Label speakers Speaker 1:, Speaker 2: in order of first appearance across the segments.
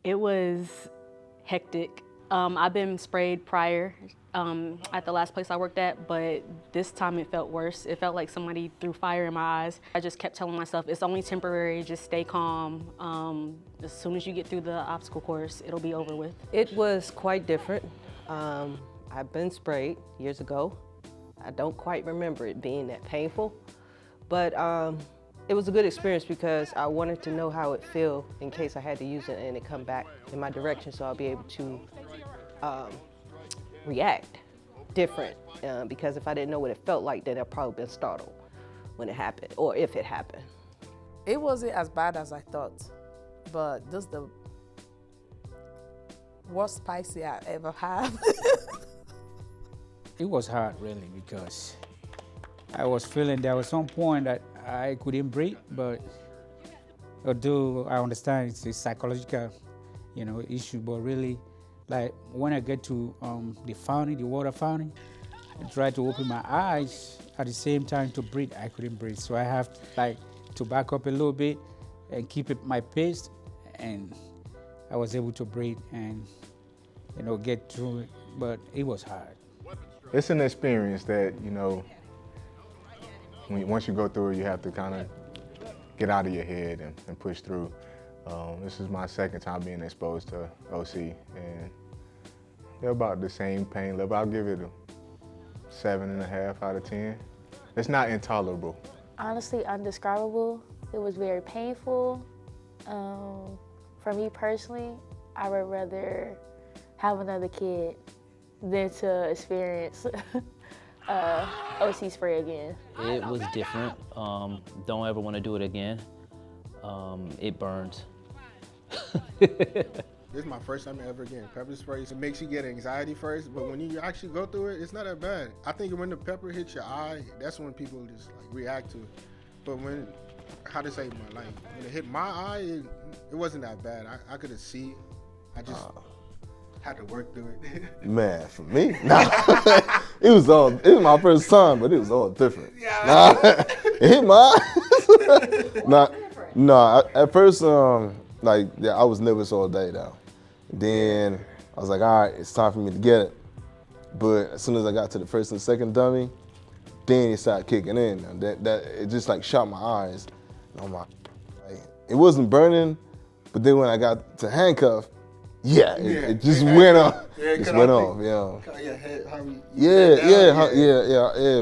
Speaker 1: It was hectic. I've been sprayed prior at the last place I worked at, but this time it felt worse. It felt like somebody threw fire in my eyes. I just kept telling myself, it's only temporary, just stay calm. As soon as you get through the obstacle course, it'll be over with.
Speaker 2: It was quite different. I've been sprayed years ago. I don't quite remember it being that painful, but it was a good experience because I wanted to know how it felt in case I had to use it and it come back in my direction, so I'll be able to react different. Because if I didn't know what it felt like, then I'd probably been startled when it happened, or if it happened.
Speaker 3: It wasn't as bad as I thought, but this is the worst spicy I ever had.
Speaker 4: It was hard, really, because I was feeling there was some point that I couldn't breathe, but although I understand it's a psychological, issue, but really, like when I get to the fountain, the water fountain, I try to open my eyes at the same time to breathe. I couldn't breathe, so I have to back up a little bit and keep my pace, and I was able to breathe and get through it, but it was hard.
Speaker 5: It's an experience that, once you go through it, you have to kind of get out of your head and push through. This is my second time being exposed to OC, and they're about the same pain level. I'll give it a 7.5 out of 10. It's not intolerable.
Speaker 6: Honestly, undescribable. It was very painful. For me personally, I would rather have another kid than to experience OC spray again.
Speaker 7: It was different. Don't ever want to do it again. It burns.
Speaker 8: This is my first time ever getting pepper spray. It makes you get anxiety first, but when you actually go through it, it's not that bad. I think when the pepper hits your eye, that's when people just react to it. But when it hit my eye, it wasn't that bad. I could see. I just had to work through it.
Speaker 9: Man, for me, it was my first time, but it was all different. It hit my eyes. At first, I was nervous all day though. Then I was like, all right, it's time for me to get it. But as soon as I got to the first and second dummy, then it started kicking in. And that it just shot my eyes. And I'm like, it wasn't burning, but then when I got to handcuff, it just went off. It just went off, yeah.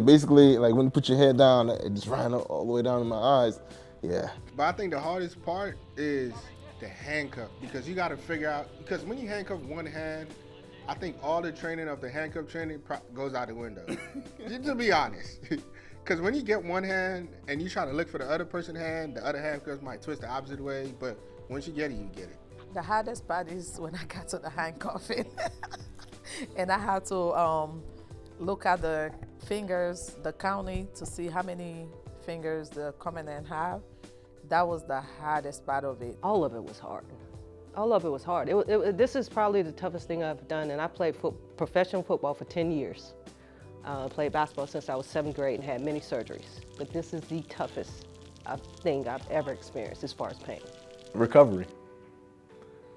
Speaker 9: Basically, when you put your head down, it just ran all the way down to my eyes. Yeah.
Speaker 8: But I think the hardest part is the handcuff, because you got to figure out, because when you handcuff one hand, I think all the training of the handcuff training goes out the window. Just to be honest. Because when you get one hand and you try to look for the other person's hand, the other handcuffs might twist the opposite way, but once you get it, you get it.
Speaker 3: The hardest part is when I got to the handcuffing and I had to look at the fingers, the counting, to see how many fingers the commandant have. That was the hardest part of it.
Speaker 2: All of it was hard. All of it was hard. This is probably the toughest thing I've done, and I played professional football for 10 years. Played basketball since I was 7th grade and had many surgeries. But this is the toughest thing I've ever experienced as far as pain.
Speaker 5: Recovery.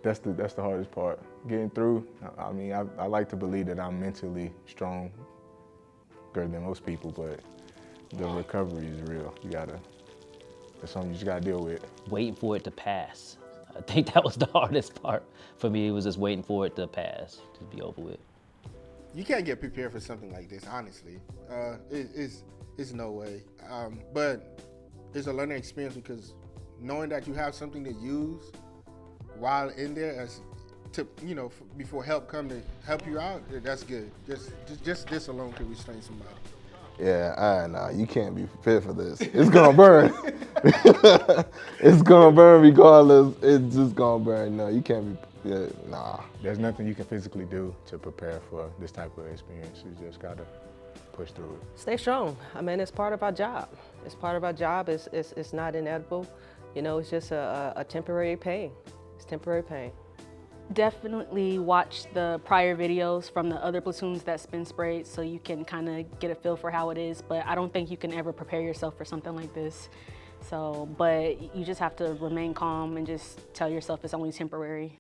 Speaker 5: That's the hardest part. Getting through. I mean, I like to believe that I'm mentally stronger than most people, but the recovery is real. It's something you just gotta deal with.
Speaker 7: Waiting for it to pass. I think that was the hardest part for me. It was just waiting for it to pass, to be over with.
Speaker 8: You can't get prepared for something like this, honestly. It's no way. But it's a learning experience, because knowing that you have something to use while in there, before help come to help you out, that's good. Just this alone can restrain somebody.
Speaker 9: Yeah, you can't be prepared for this. It's gonna burn. It's gonna burn regardless. It's just gonna burn. No, you can't be.
Speaker 5: There's nothing you can physically do to prepare for this type of experience. You just gotta push through it.
Speaker 2: Stay strong. I mean, it's part of our job. It's part of our job. It's not inevitable. It's just a temporary pain. It's temporary pain.
Speaker 1: Definitely watch the prior videos from the other platoons that's been sprayed so you can kind of get a feel for how it is, but I don't think you can ever prepare yourself for something like this. But you just have to remain calm and just tell yourself it's only temporary.